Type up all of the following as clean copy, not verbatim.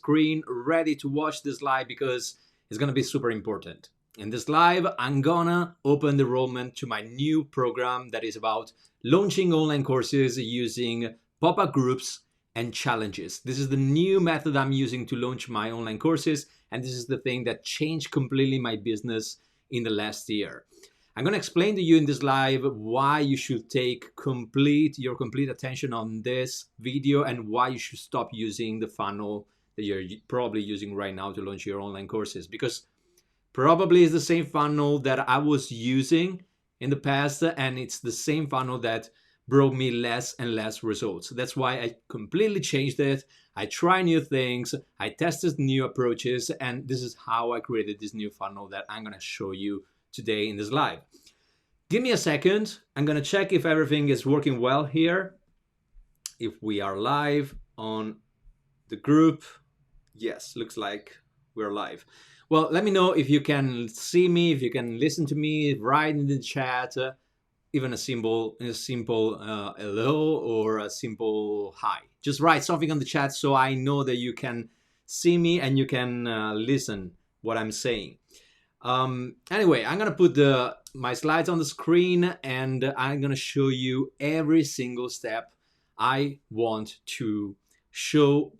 screen, ready to watch this live because it's gonna be super important. In this live, I'm gonna open the enrollment to my new program that is about launching online courses using pop-up groups and challenges. This is the new method I'm using to launch my online courses, and this is the thing that changed completely my business in the last year. I'm going to explain to you in this live why you should take your complete attention on this video and why you should stop using the funnel that you're probably using right now to launch your online courses, because probably it's the same funnel that I was using in the past, and it's the same funnel that brought me less and less results. That's why I completely changed it. I try new things, I tested new approaches, and this is how I created this new funnel that I'm going to show you today in this live. Give me a second. I'm going to check if everything is working well here. If we are live on the group. Yes, looks like we're live. Well, let me know if you can see me, if you can listen to me, write in the chat, even a simple hello or a simple hi. Just write something on the chat so I know that you can see me and you can listen what I'm saying. Anyway, I'm gonna put my slides on the screen, and I'm gonna show you every single step I want to show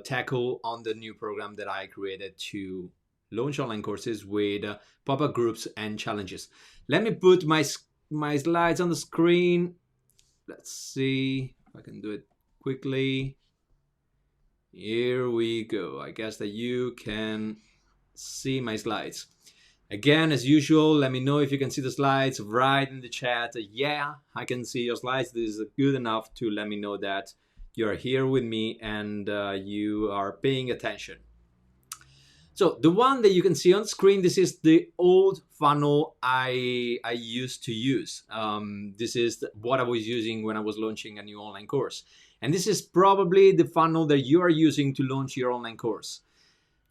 tackle on the new program that I created to launch online courses with pop-up groups and challenges. Let me put my slides on the screen. Let's see if I can do it quickly. Here we go. I guess that you can see my slides. Again, as usual, let me know if you can see the slides. Write in the chat, yeah, I can see your slides. This is good enough to let me know that you're here with me and you are paying attention. So the one that you can see on screen, this is the old funnel I used to use. This is what I was using when I was launching a new online course. And this is probably the funnel that you are using to launch your online course.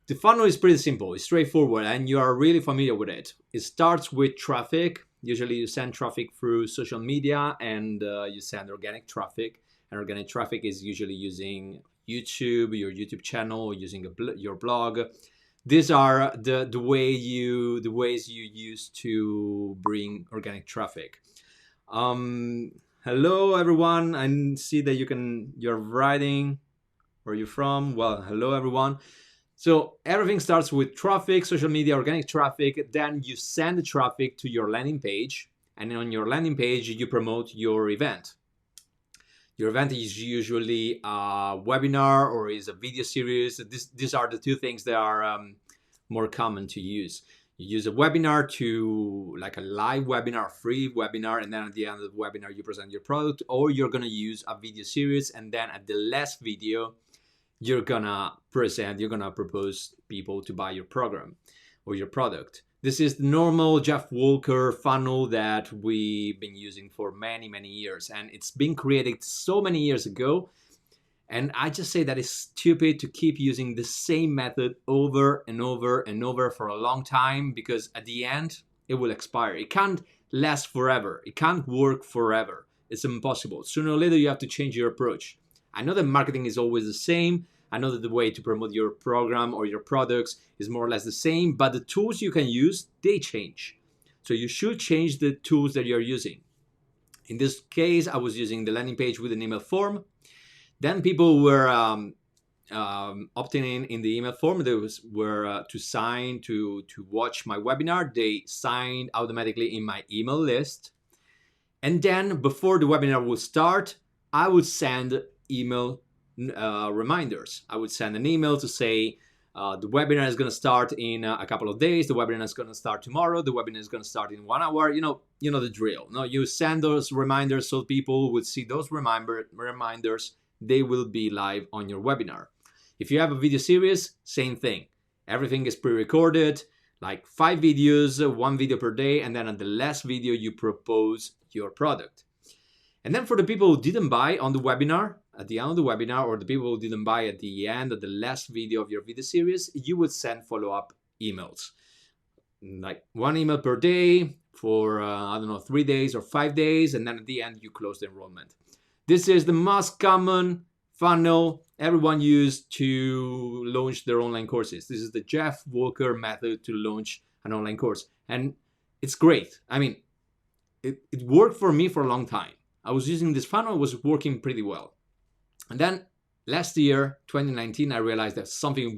The funnel is pretty simple, it's straightforward, and you are really familiar with it. It starts with traffic. Usually you send traffic through social media, and you send organic traffic. And organic traffic is usually using YouTube, your YouTube channel, using your blog. These are the ways you use to bring organic traffic. Hello everyone. I see that you're writing. Where are you from? Well, hello everyone. So everything starts with traffic, social media, organic traffic. Then you send the traffic to your landing page, and on your landing page you promote your event. Your event is usually a webinar or is a video series. These are the two things that are more common to use. You use a webinar to, like a live webinar, free webinar, and then at the end of the webinar you present your product, or you're gonna use a video series, and then at the last video you're gonna propose people to buy your program or your product. This is the normal Jeff Walker funnel that we've been using for many, many years. And it's been created so many years ago. And I just say that it's stupid to keep using the same method over and over and over for a long time, because at the end, it will expire. It can't last forever. It can't work forever. It's impossible. Sooner or later, you have to change your approach. I know that marketing is always the same. I know that the way to promote your program or your products is more or less the same, but the tools you can use, they change. So you should change the tools that you're using. In this case, I was using the landing page with an email form. Then people were opting in the email form. They were to sign to watch my webinar. They signed automatically in my email list. And then before the webinar would start, I would send email reminders. I would send an email to say the webinar is going to start in a couple of days. The webinar is going to start tomorrow. The webinar is going to start in 1 hour. You know the drill. No, you send those reminders so people would see those reminders. They will be live on your webinar. If you have a video series, same thing. Everything is pre-recorded, like 5 videos, 1 video per day, and then at the last video you propose your product. And then for the people who didn't buy on the webinar, at the end of the webinar, or the people who didn't buy at the end of the last video of your video series, you would send follow-up emails. Like 1 email per day for, 3 days or 5 days, and then at the end you close the enrollment. This is the most common funnel everyone used to launch their online courses. This is the Jeff Walker method to launch an online course. And it's great. I mean, it worked for me for a long time. I was using this funnel, it was working pretty well. And then last year, 2019, I realized that something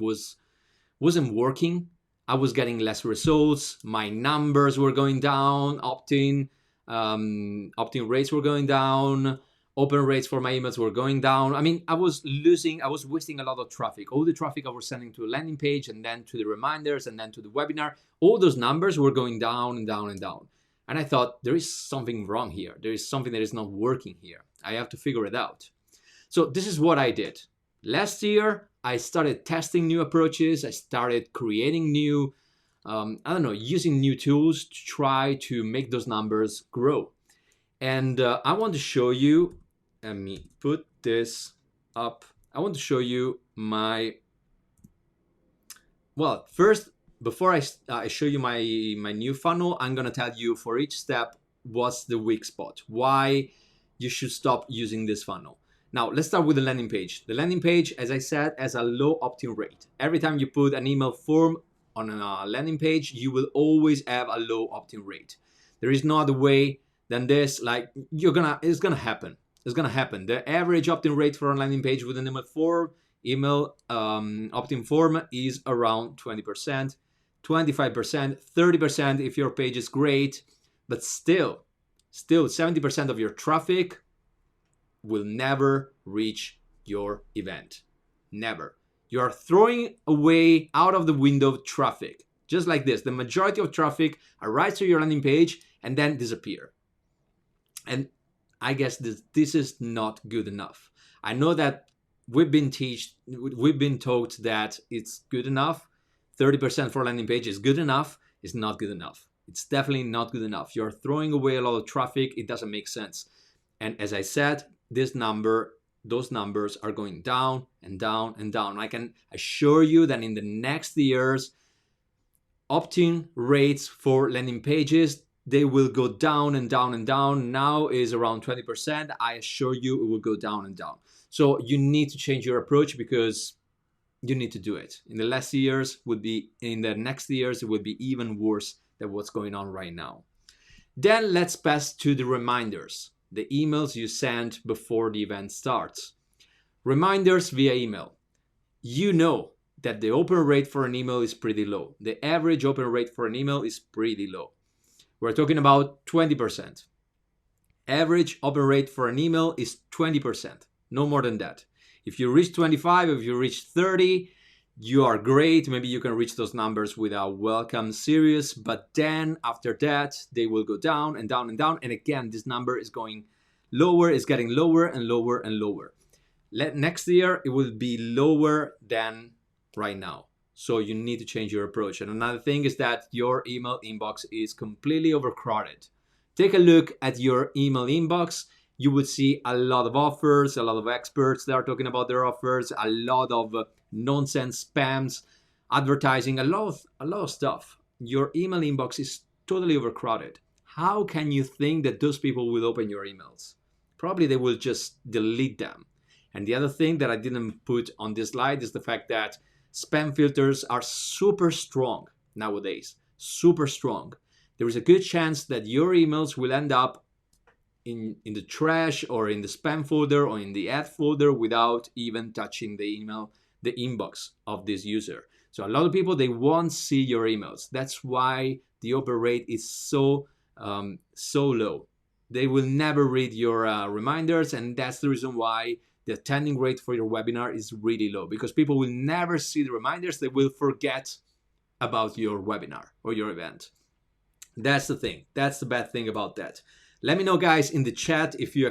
wasn't working. I was getting less results. My numbers were going down. Opt-in rates were going down. Open rates for my emails were going down. I mean, I was wasting a lot of traffic. All the traffic I was sending to a landing page and then to the reminders and then to the webinar, all those numbers were going down and down and down. And I thought, there is something wrong here. There is something that is not working here. I have to figure it out. So this is what I did. Last year, I started testing new approaches. I started creating new, using new tools to try to make those numbers grow. And I want to show you, let me put this up. I want to show you first, before I show you my new funnel, I'm gonna tell you for each step, what's the weak spot, why you should stop using this funnel. Now, let's start with the landing page. The landing page, as I said, has a low opt-in rate. Every time you put an email form on a landing page, you will always have a low opt-in rate. There is no other way than this. Like, it's gonna happen. It's gonna happen. The average opt-in rate for a landing page with an email opt-in form is around 20%, 25%, 30% if your page is great, but still 70% of your traffic will never reach your event. Never. You are throwing away out of the window traffic. Just like this, the majority of traffic arrives to your landing page and then disappear. And I guess this is not good enough. I know that we've been taught that it's good enough. 30% for a landing page is good enough. It's not good enough. It's definitely not good enough. You're throwing away a lot of traffic. It doesn't make sense. And as I said, those numbers are going down and down and down. I can assure you that in the next years, opt-in rates for landing pages, they will go down and down and down. Now is around 20%. I assure you it will go down and down. So you need to change your approach because you need to do it. In the next years, it would be even worse than what's going on right now. Then let's pass to the reminders, the emails you send before the event starts. Reminders via email. You know that the open rate for an email is pretty low. The average open rate for an email is pretty low. We're talking about 20%. Average open rate for an email is 20%, no more than that. If you reach 25, if you reach 30, you are great. Maybe you can reach those numbers with a welcome series, but then after that, they will go down and down and down. And again, this number is going lower, it's getting lower and lower and lower. Next year, it will be lower than right now. So you need to change your approach. And another thing is that your email inbox is completely overcrowded. Take a look at your email inbox. You would see a lot of offers, a lot of experts that are talking about their offers, a lot of nonsense spams, advertising, a lot of stuff. Your email inbox is totally overcrowded. How can you think that those people will open your emails? Probably they will just delete them. And the other thing that I didn't put on this slide is the fact that spam filters are super strong nowadays, super strong. There is a good chance that your emails will end up in the trash or in the spam folder or in the ad folder without even touching the inbox of this user. So a lot of people, they won't see your emails. That's why the open rate is so low. They will never read your reminders, and that's the reason why the attending rate for your webinar is really low, because people will never see the reminders. They will forget about your webinar or your event. That's the thing. That's the bad thing about that. Let me know, guys, in the chat if you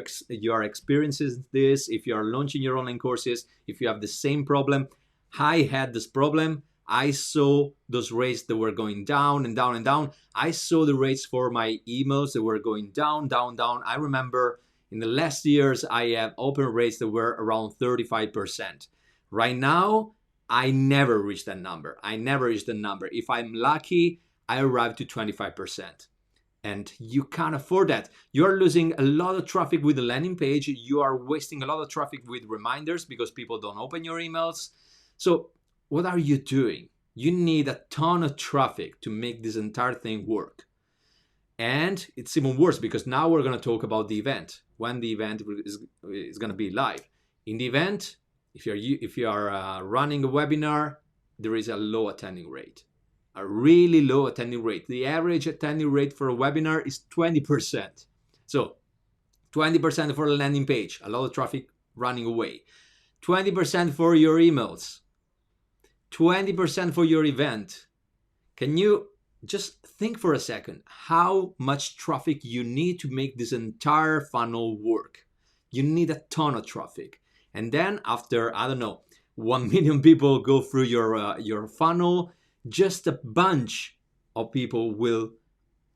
are experiencing this, if you are launching your online courses, if you have the same problem. I had this problem. I saw those rates that were going down and down and down. I saw the rates for my emails that were going down, down, down. I remember in the last years, I have open rates that were around 35%. Right now, I never reach that number. If I'm lucky, I arrive to 25%. And you can't afford that. You're losing a lot of traffic with the landing page. You are wasting a lot of traffic with reminders because people don't open your emails. So what are you doing? You need a ton of traffic to make this entire thing work. And it's even worse because now we're going to talk about the event, when the event is going to be live. In the event, if you are running a webinar, there is a low attending rate. A really low attending rate. The average attending rate for a webinar is 20%. So 20% for a landing page, a lot of traffic running away. 20% for your emails. 20% for your event. Can you just think for a second how much traffic you need to make this entire funnel work? You need a ton of traffic. And then after, I don't know, 1 million people go through your funnel, just a bunch of people will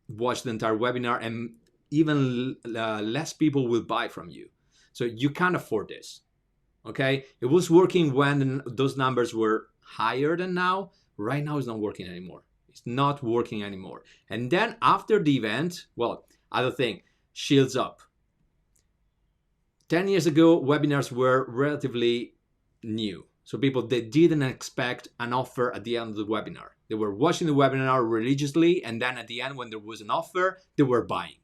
watch the entire webinar, and even less people will buy from you. So you can't afford this, okay? It was working when those numbers were higher than now. Right now it's not working anymore. It's not working anymore. And then after the event, well, other thing, shields up. 10 years ago, webinars were relatively new. So people, they didn't expect an offer at the end of the webinar. They were watching the webinar religiously, and then at the end, when there was an offer, they were buying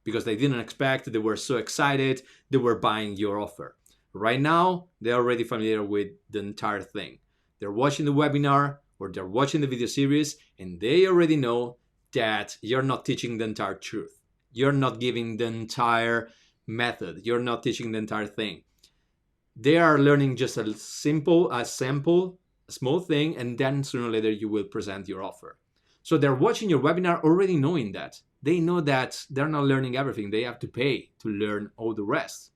because they didn't expect, they were so excited, they were buying your offer. Right now, they're already familiar with the entire thing. They're watching the webinar or they're watching the video series, and they already know that you're not teaching the entire truth. You're not giving the entire method. You're not teaching the entire thing. They are learning just a sample, a small thing, and then sooner or later you will present your offer. So they're watching your webinar already knowing that. They know that they're not learning everything. They have to pay to learn all the rest.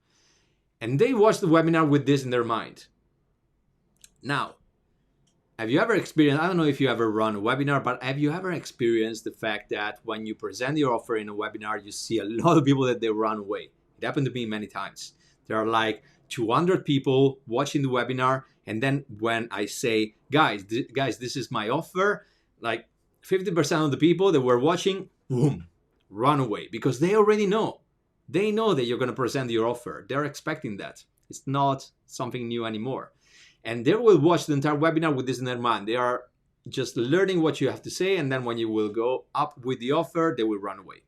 And they watch the webinar with this in their mind. Now, have you ever experienced, I don't know if you ever run a webinar, but have you ever experienced the fact that when you present your offer in a webinar, you see a lot of people that they run away? It happened to me many times. There are like 200 people watching the webinar, and then when I say, guys, this is my offer, like 50% of the people that were watching, boom, run away because they already know. They know that you're going to present your offer. They're expecting that. It's not something new anymore. And they will watch the entire webinar with this in their mind. They are just learning what you have to say, and then when you will go up with the offer, they will run away.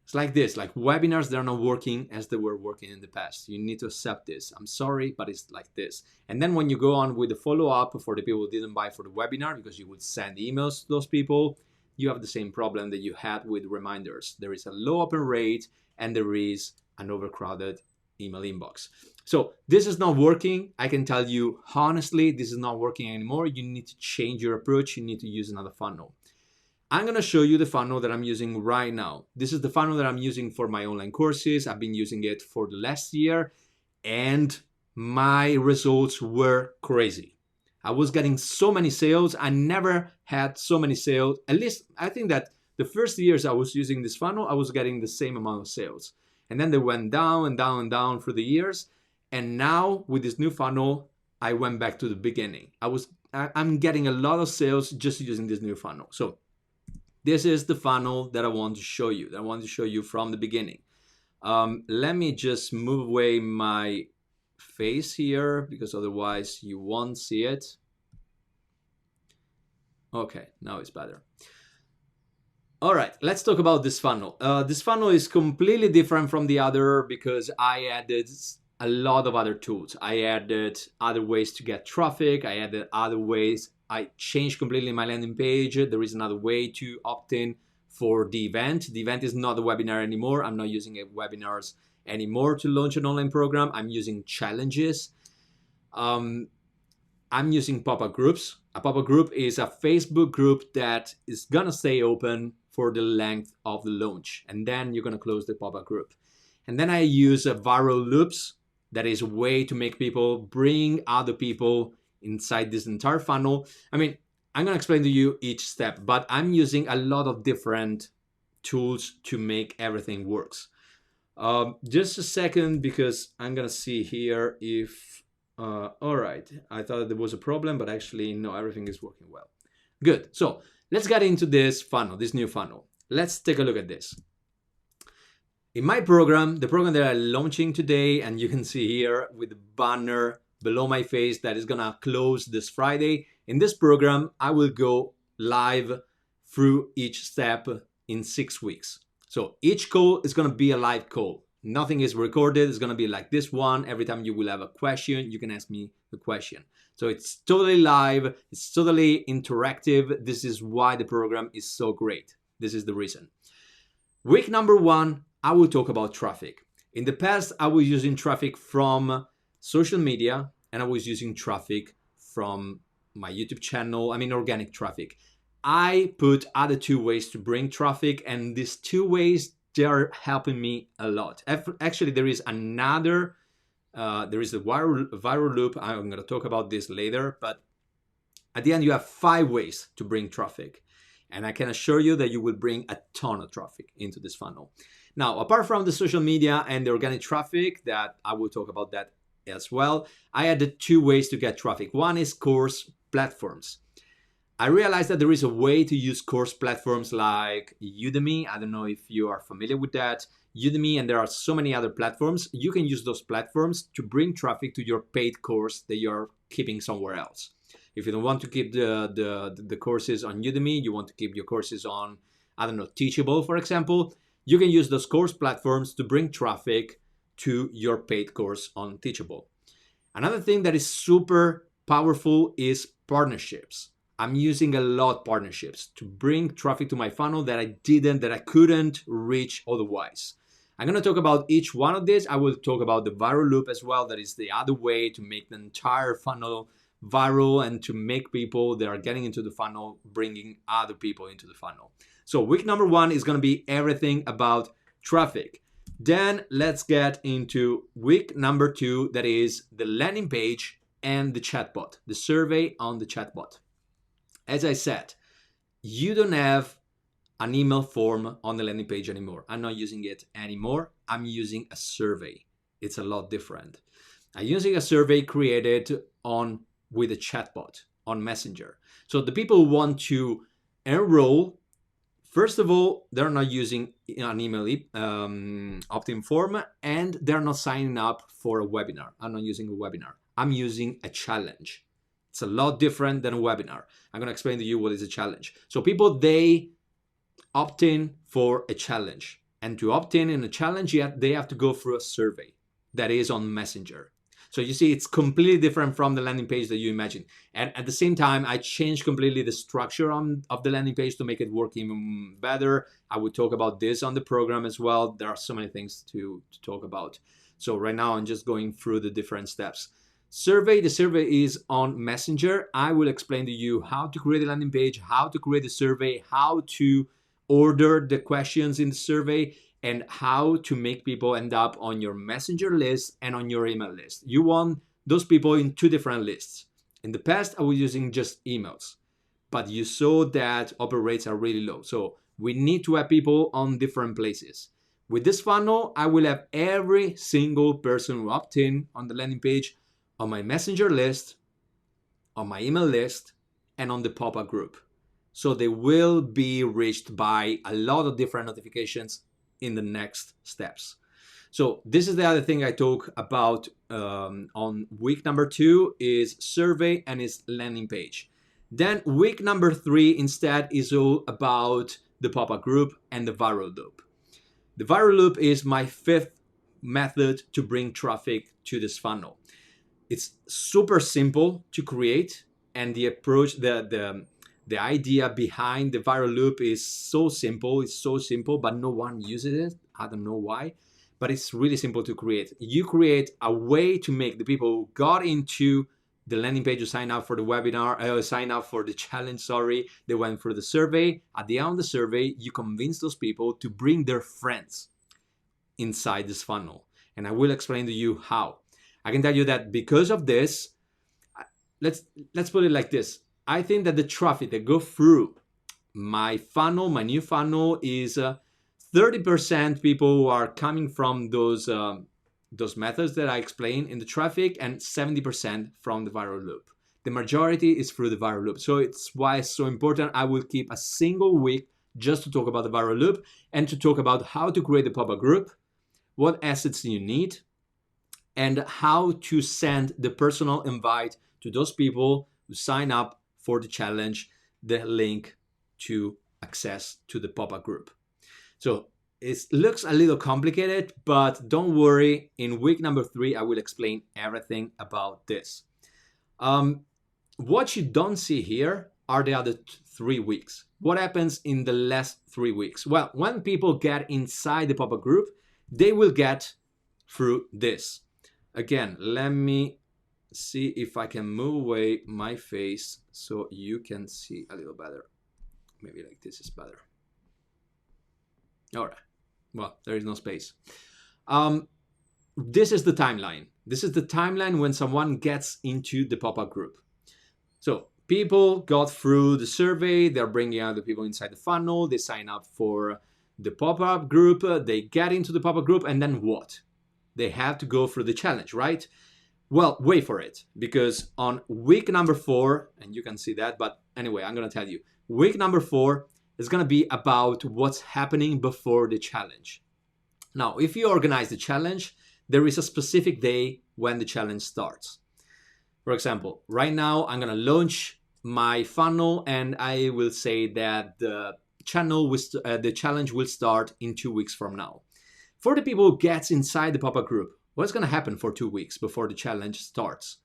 It's like this, like webinars, they're not working as they were working in the past. You need to accept this. I'm sorry, but it's like this. And then when you go on with the follow-up for the people who didn't buy for the webinar, because you would send emails to those people, you have the same problem that you had with reminders. There is a low open rate and there is an overcrowded email inbox. So this is not working. I can tell you honestly, this is not working anymore. You need to change your approach. You need to use another funnel. I'm going to show you the funnel that I'm using right now. This is the funnel that I'm using for my online courses. I've been using it for the last year and my results were crazy. I was getting so many sales. I never had so many sales. At least I think that the first years I was using this funnel, I was getting the same amount of sales. And then they went down and down and down for the years. And now with this new funnel, I went back to the beginning. I'm getting a lot of sales just using this new funnel. So this is the funnel that I want to show you, from the beginning. Let me just move away my face here because otherwise you won't see it. Okay, now it's better. All right, let's talk about this funnel. This funnel is completely different from the other because I added a lot of other tools. I added other ways to get traffic. I added other ways. I changed completely my landing page. There is another way to opt in for the event. The event is not a webinar anymore. I'm not using webinars anymore to launch an online program. I'm using challenges. I'm using pop-up groups. A pop-up group is a Facebook group that is gonna stay open for the length of the launch. And then you're gonna close the pop-up group. And then I use viral loops. That is a way to make people bring other people inside this entire funnel. I mean, I'm gonna explain to you each step, but I'm using a lot of different tools to make everything works. Just a second, because I'm gonna see here if, all right, I thought there was a problem, but actually no, everything is working well. Good, so let's get into this funnel, this new funnel. let's take a look at this. In my program, the program that I'm launching today, and you can see here with the banner below my face that is gonna close this Friday. In this program, I will go live through each step in 6 weeks. So each call is gonna be a live call. Nothing is recorded. It's gonna be like this one. Every time you will have a question, you can ask me the question. So it's totally live. It's totally interactive. This is why the program is so great. This is the reason. Week number 1, I will talk about traffic. In the past, I was using traffic from social media, and I was using traffic from my YouTube channel, organic traffic. I put other 2 ways to bring traffic, and these 2 ways, they are helping me a lot. Actually, there is another, there is a viral loop. I'm going to talk about this later, but at the end, you have 5 ways to bring traffic. And I can assure you that you will bring a ton of traffic into this funnel. Now, apart from the social media and the organic traffic, that I will talk about that as well, I added 2 ways to get traffic. One is course platforms. I realized that there is a way to use course platforms like Udemy. I don't know if you are familiar with that. Udemy, and there are so many other platforms. You can use those platforms to bring traffic to your paid course that you're keeping somewhere else. If you don't want to keep the courses on Udemy, you want to keep your courses on, Teachable, for example, you can use those course platforms to bring traffic to your paid course on Teachable. Another thing that is super powerful is partnerships. I'm using a lot partnerships to bring traffic to my funnel that I couldn't reach otherwise. I'm going to talk about each one of these. I will talk about the viral loop as well. That is the other way to make the entire funnel viral and to make people that are getting into the funnel bringing other people into the funnel. So week number 1 is going to be everything about traffic. Then let's get into week number 2, that is the landing page and the chatbot, the survey on the chatbot. As I said, you don't have an email form on the landing page anymore. I'm not using it anymore. I'm using a survey. It's a lot different. I'm using a survey created with a chatbot on Messenger. So the people who want to enroll, first of all, they're not using an email opt-in form, and they're not signing up for a webinar. I'm not using a webinar. I'm using a challenge. It's a lot different than a webinar. I'm going to explain to you what is a challenge. So people, they opt in for a challenge. And to opt in a challenge, they have to go through a survey that is on Messenger. So you see, it's completely different from the landing page that you imagine. And at the same time, I changed completely the structure of the landing page to make it work even better. I will talk about this on the program as well. There are so many things to talk about. So right now, I'm just going through the different steps. The survey is on Messenger. I will explain to you how to create a landing page, how to create a survey, how to order the questions in the survey, and how to make people end up on your Messenger list and on your email list. You want those people in 2 different lists. In the past, I was using just emails, but you saw that open rates are really low. So we need to have people on different places. With this funnel, I will have every single person who opt in on the landing page on my Messenger list, on my email list, and on the Popup group. So they will be reached by a lot of different notifications in the next steps. So this is the other thing I talk about on week number 2 is survey and is landing page. Then week number 3 instead is all about the Popup group and the viral loop. The viral loop is my 5th method to bring traffic to this funnel. It's super simple to create, and the approach, the idea behind the viral loop is so simple. It's so simple, but no one uses it. I don't know why, but it's really simple to create. You create a way to make the people who got into the landing page to sign up for the webinar, sign up for the challenge, they went through the survey. At the end of the survey, you convince those people to bring their friends inside this funnel. And I will explain to you how. I can tell you that because of this, let's put it like this. I think that the traffic that go through my funnel, my new funnel, is 30% people who are coming from those methods that I explained in the traffic, and 70% from the viral loop. The majority is through the viral loop. So it's why it's so important. I will keep a single week just to talk about the viral loop and to talk about how to create the pop-up group, what assets you need, and how to send the personal invite to those people who sign up for the challenge, the link to access to the pop-up group. So it looks a little complicated, but don't worry. In week number 3, I will explain everything about this. What you don't see here are the other 3 weeks. What happens in the last 3 weeks? Well, when people get inside the pop-up group, they will get through this. Again, let me see if I can move away my face so you can see a little better. Maybe like this is better. All right. Well, there is no space. This is the timeline. This is the timeline when someone gets into the pop-up group. So people got through the survey. They're bringing out the people inside the funnel. They sign up for the pop-up group. They get into the pop-up group. And then what? They have to go through the challenge, right? Well, wait for it. Because on week number 4, and you can see that, but anyway, I'm going to tell you. Week number 4 is going to be about what's happening before the challenge. Now, if you organize the challenge, there is a specific day when the challenge starts. For example, right now I'm going to launch my funnel and I will say that the challenge will start in 2 weeks from now. For the people who gets inside the pop-up group, what's going to happen for 2 weeks before the challenge starts?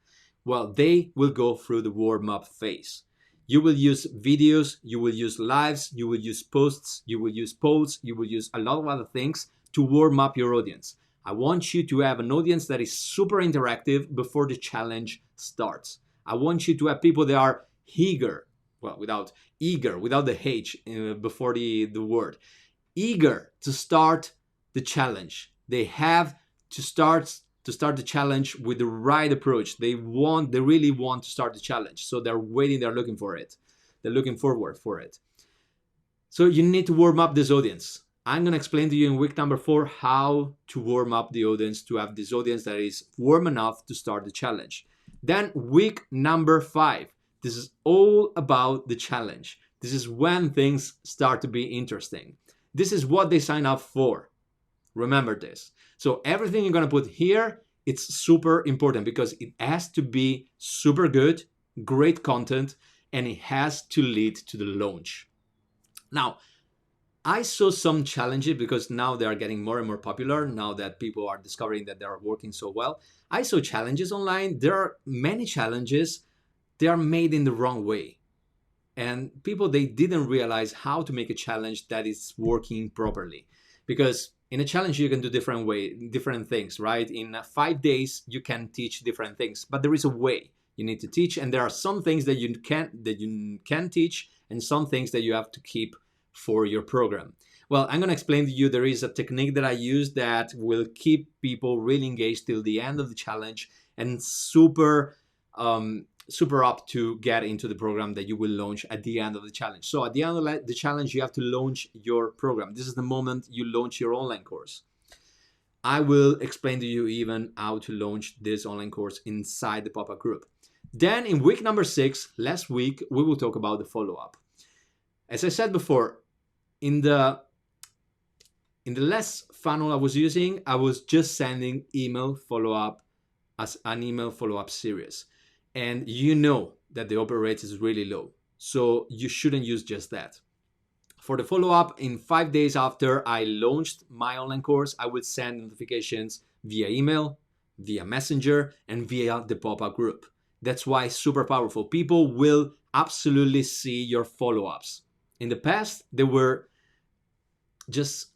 Well, they will go through the warm-up phase. You will use videos, you will use lives, you will use posts, you will use polls, you will use a lot of other things to warm up your audience. I want you to have an audience that is super interactive before the challenge starts. I want you to have people that are eager, well, without the H before the word, eager to start the challenge. They have to start the challenge with the right approach. They really want to start the challenge. So they're waiting, they're looking for it. They're looking forward for it. So you need to warm up this audience. I'm going to explain to you in week number 4 how to warm up the audience, to have this audience that is warm enough to start the challenge. Then week number 5, this is all about the challenge. This is when things start to be interesting. This is what they sign up for. Remember this. So everything you're going to put here, it's super important because it has to be super good, great content, and it has to lead to the launch. Now, I saw some challenges because now they are getting more and more popular now that people are discovering that they are working so well. I saw challenges online. There are many challenges. They are made in the wrong way. And people, they didn't realize how to make a challenge that is working properly. Because in a challenge, you can do different things, right? In 5 days, you can teach different things, but there is a way you need to teach. And there are some things that you can teach and some things that you have to keep for your program. Well, I'm going to explain to you. There is a technique that I use that will keep people really engaged till the end of the challenge and super up to get into the program that you will launch at the end of the challenge. So at the end of the challenge, you have to launch your program. This is the moment you launch your online course. I will explain to you even how to launch this online course inside the pop-up group. Then in week number 6, last week, we will talk about the follow-up. As I said before, in the last funnel I was using, I was just sending email follow-up as an email follow-up series. And you know that the open rate is really low. So you shouldn't use just that. For the follow-up, in 5 days after I launched my online course, I would send notifications via email, via Messenger, and via the pop-up group. That's why it's super powerful. People will absolutely see your follow-ups. In the past, they were just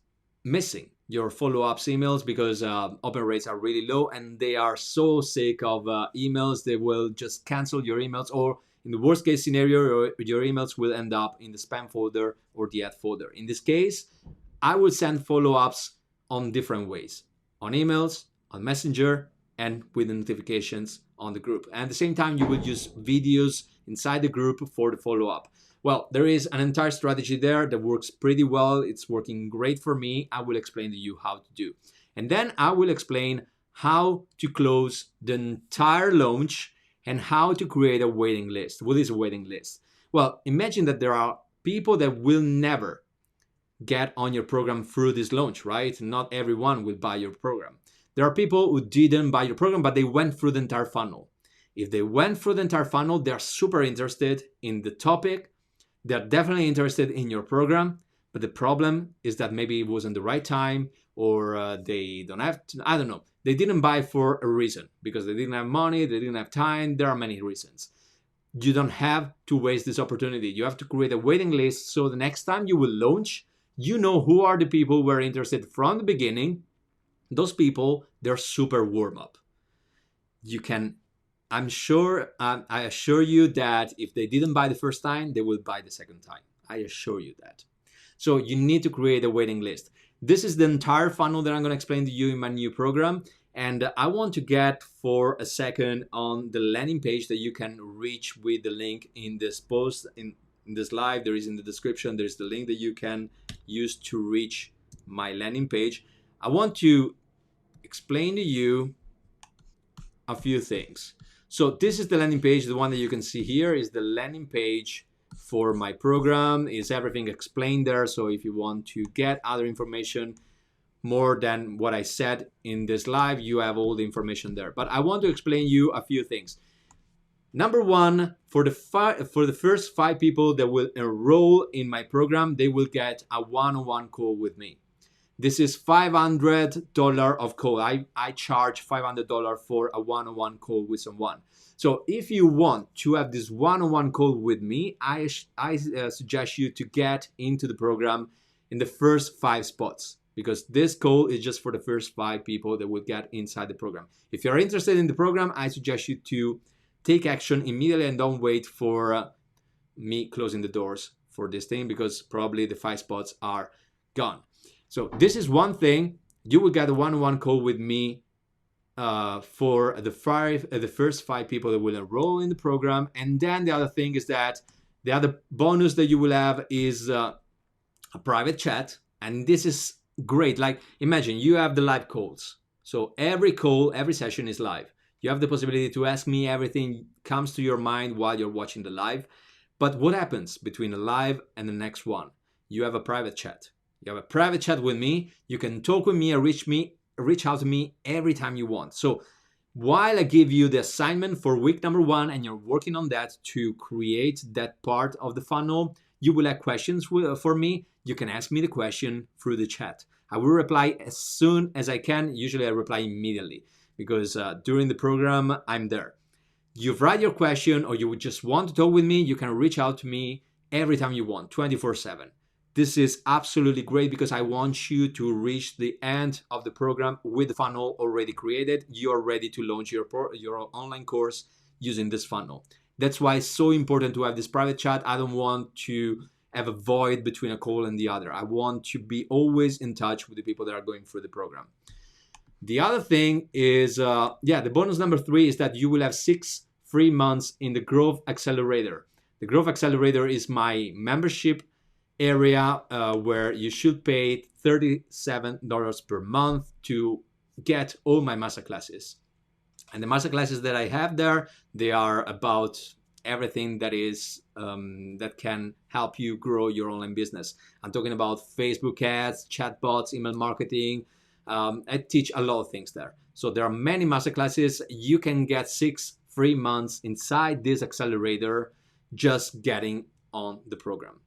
missing your follow-ups emails because open rates are really low and they are so sick of emails. They will just cancel your emails, or in the worst case scenario, your emails will end up in the spam folder or the ad folder. In this case, I would send follow-ups on different ways, on emails, on Messenger, and with the notifications on the group. And at the same time, you will use videos inside the group for the follow-up. Well, there is an entire strategy there that works pretty well. It's working great for me. I will explain to you how to do. And then I will explain how to close the entire launch and how to create a waiting list. What is a waiting list? Well, imagine that there are people that will never get on your program through this launch, right? Not everyone will buy your program. There are people who didn't buy your program, but they went through the entire funnel. If they went through the entire funnel, they're super interested in the topic. They're definitely interested in your program, but the problem is that maybe it wasn't the right time, or they don't have, I don't know. They didn't buy for a reason, because they didn't have money, they didn't have time. There are many reasons. You don't have to waste this opportunity. You have to create a waiting list, so the next time you will launch, you know who are the people who are interested from the beginning. Those people, they're super warm up. You can, I'm sure, I assure you that if they didn't buy the first time, they will buy the second time. I assure you that. So you need to create a waiting list. This is the entire funnel that I'm going to explain to you in my new program. And I want to get for a second on the landing page that you can reach with the link in this post, in this live. There is in the description, there's the link that you can use to reach my landing page. I want to explain to you a few things. So this is the landing page. The one that you can see here is the landing page for my program. Is everything explained there. So if you want to get other information more than what I said in this live, you have all the information there. But I want to explain you a few things. Number one, for the first 5 people that will enroll in my program, they will get a one-on-one call with me. This is $500 of call. I charge $500 for a one-on-one call with someone. So if you want to have this one-on-one call with me, I suggest you to get into the program in the first 5 spots, because this call is just for the first 5 people that will get inside the program. If you're interested in the program, I suggest you to take action immediately and don't wait for me closing the doors for this thing, because probably the 5 spots are gone. So this is one thing. You will get a one-on-one call with me for the first 5 people that will enroll in the program. And then the other thing is that the other bonus that you will have is a private chat. And this is great. Like, imagine you have the live calls. So every call, every session is live. You have the possibility to ask me everything comes to your mind while you're watching the live. But what happens between the live and the next one? You have a private chat. You have a private chat with me. You can talk with me or reach out to me every time you want. So while I give you the assignment for week number 1 and you're working on that to create that part of the funnel, you will have questions for me. You can ask me the question through the chat. I will reply as soon as I can. Usually I reply immediately, because during the program, I'm there. You've write your question or you would just want to talk with me, you can reach out to me every time you want, 24/7. This is absolutely great, because I want you to reach the end of the program with the funnel already created. You're ready to launch your online course using this funnel. That's why it's so important to have this private chat. I don't want to have a void between a call and the other. I want to be always in touch with the people that are going through the program. The other thing is, the bonus number 3 is that you will have 6 free months in the Growth Accelerator. The Growth Accelerator is my membership area where you should pay $37 per month to get all my masterclasses. And the masterclasses that I have there, they are about everything that is that can help you grow your online business. I'm talking about Facebook ads, chatbots, email marketing. I teach a lot of things there. So there are many masterclasses. You can get 6 free months inside this accelerator just getting on the program.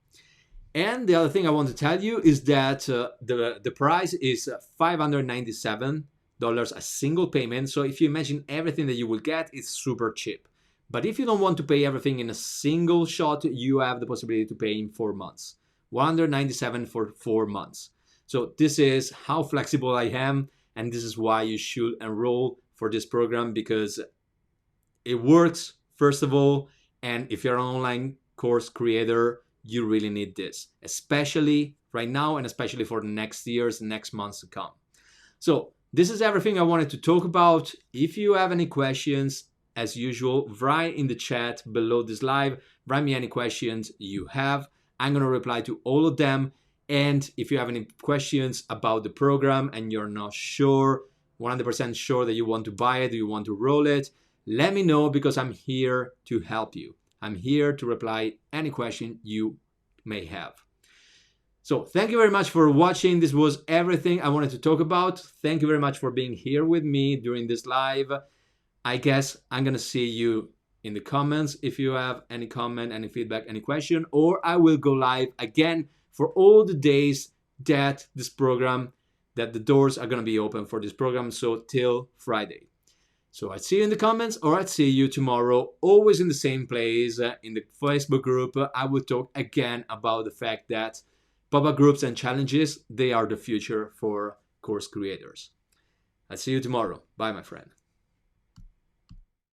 And the other thing I want to tell you is that the price is $597 a single payment. So if you imagine everything that you will get, it's super cheap. But if you don't want to pay everything in a single shot, you have the possibility to pay in 4 months. $197 for 4 months. So this is how flexible I am, and this is why you should enroll for this program, because it works, first of all, and if you're an online course creator, you really need this, especially right now and especially for the next years and next months to come. So this is everything I wanted to talk about. If you have any questions, as usual, write in the chat below this live. Write me any questions you have. I'm going to reply to all of them. And if you have any questions about the program and you're not sure, 100% sure that you want to buy it, you want to roll it, let me know, because I'm here to help you. I'm here to reply any question you may have. So thank you very much for watching. This was everything I wanted to talk about. Thank you very much for being here with me during this live. I guess I'm going to see you in the comments if you have any comment, any feedback, any question, or I will go live again for all the days that the doors are going to be open for this program, so till Friday. So I'll see you in the comments, or I'll see you tomorrow, always in the same place, in the Facebook group. I will talk again about the fact that pop-up groups and challenges, they are the future for course creators. I'll see you tomorrow. Bye, my friend.